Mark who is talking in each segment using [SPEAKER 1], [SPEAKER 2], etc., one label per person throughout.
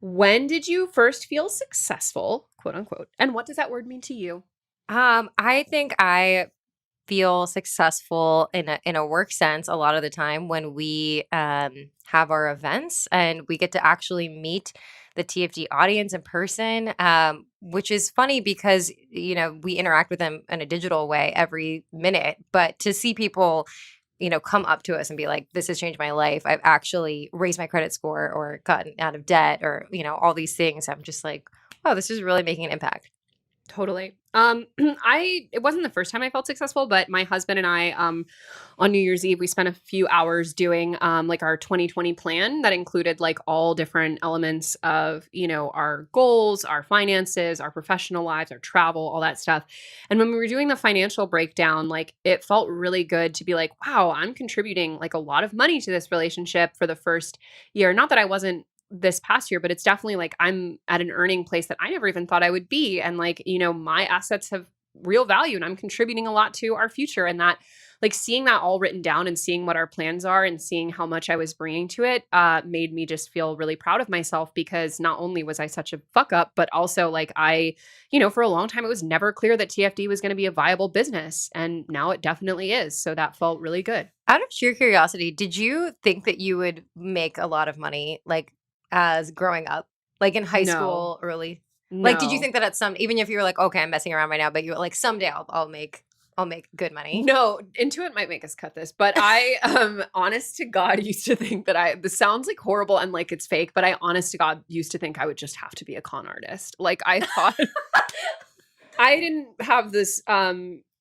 [SPEAKER 1] When did you first feel successful, quote unquote? And what does that word mean to you?
[SPEAKER 2] I think I feel successful in a work sense a lot of the time when we have our events and we get to actually meet the TFD audience in person, which is funny because we interact with them in a digital way every minute, but to see people come up to us and be like, this has changed my life. I've actually raised my credit score or gotten out of debt or all these things. I'm just like, oh, this is really making an impact.
[SPEAKER 1] Totally. It wasn't the first time I felt successful, but my husband and I, on New Year's Eve, we spent a few hours doing, like our 2020 plan that included like all different elements of, our goals, our finances, our professional lives, our travel, all that stuff. And when we were doing the financial breakdown, like it felt really good to be like, wow, I'm contributing like a lot of money to this relationship for the first year. Not that I wasn't this past year, but it's definitely like I'm at an earning place that I never even thought I would be. And like, my assets have real value and I'm contributing a lot to our future. And that, like, seeing that all written down and seeing what our plans are and seeing how much I was bringing to it, made me just feel really proud of myself because not only was I such a fuck up, but also like for a long time, it was never clear that TFD was going to be a viable business. And now it definitely is. So that felt really good.
[SPEAKER 2] Out of sheer curiosity, did you think that you would make a lot of money like as growing up, like in high
[SPEAKER 1] No,
[SPEAKER 2] school, early? Like, did you
[SPEAKER 1] no.
[SPEAKER 2] think that at some, even if you were like, okay, I'm messing around right now, but you're like, someday I'll make good money.
[SPEAKER 1] No, Intuit might make us cut this, but I, honest to God, used to think that this sounds like horrible and like it's fake, but I honest to God used to think I would just have to be a con artist. Like I thought I didn't have this,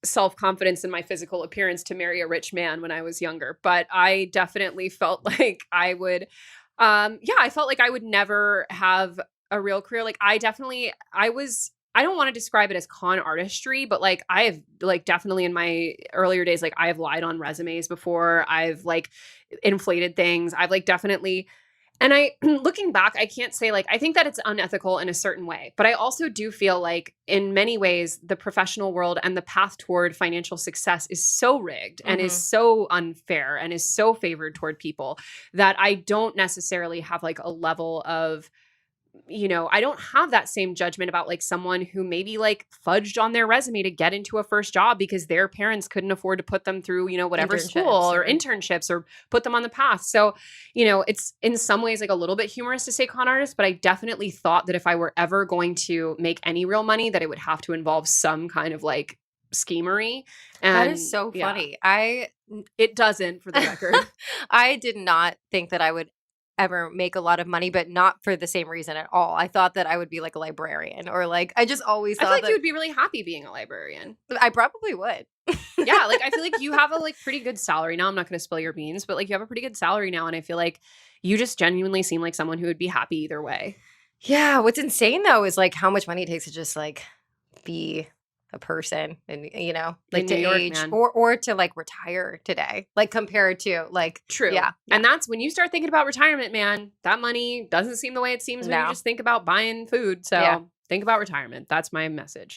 [SPEAKER 1] self-confidence in my physical appearance to marry a rich man when I was younger, but I definitely felt like I would, I felt like I would never have a real career. Like I don't want to describe it as con artistry, but like I have like definitely in my earlier days, like I have lied on resumes before. I've like inflated things. I've like definitely, and I, looking back, I can't say like, I think that it's unethical in a certain way, but I also do feel like in many ways, the professional world and the path toward financial success is so rigged and is
[SPEAKER 2] Hmm.
[SPEAKER 1] so unfair and is so favored toward people that I don't necessarily have like a level of, I don't have that same judgment about like someone who maybe like fudged on their resume to get into a first job because their parents couldn't afford to put them through, whatever school
[SPEAKER 2] Internships
[SPEAKER 1] or
[SPEAKER 2] or
[SPEAKER 1] internships or put them on the path. So, it's in some ways like a little bit humorous to say con artist, but I definitely thought that if I were ever going to make any real money, that it would have to involve some kind of like schemery.
[SPEAKER 2] that is
[SPEAKER 1] And
[SPEAKER 2] so
[SPEAKER 1] yeah,
[SPEAKER 2] funny. I
[SPEAKER 1] it doesn't for the record.
[SPEAKER 2] I did not think that I would ever make a lot of money, but not for the same reason at all. I thought that I would be like a librarian or like I just always
[SPEAKER 1] I feel
[SPEAKER 2] thought
[SPEAKER 1] like you
[SPEAKER 2] that
[SPEAKER 1] would be really happy being a librarian.
[SPEAKER 2] I probably would.
[SPEAKER 1] Yeah, like I feel like you have a like pretty good salary now. I'm not going to spill your beans, but like you have a pretty good salary now and I feel like you just genuinely seem like someone who would be happy either way.
[SPEAKER 2] Yeah, what's insane though is like how much money it takes to just like be a person and like
[SPEAKER 1] In
[SPEAKER 2] to
[SPEAKER 1] New York,
[SPEAKER 2] age
[SPEAKER 1] man.
[SPEAKER 2] or to like retire today, like compared to like
[SPEAKER 1] True.
[SPEAKER 2] yeah, yeah.
[SPEAKER 1] And that's when you start thinking about retirement, man. That money doesn't seem the way it seems when you
[SPEAKER 2] No.
[SPEAKER 1] just think about buying food.
[SPEAKER 2] Yeah.
[SPEAKER 1] So think about retirement. That's my message.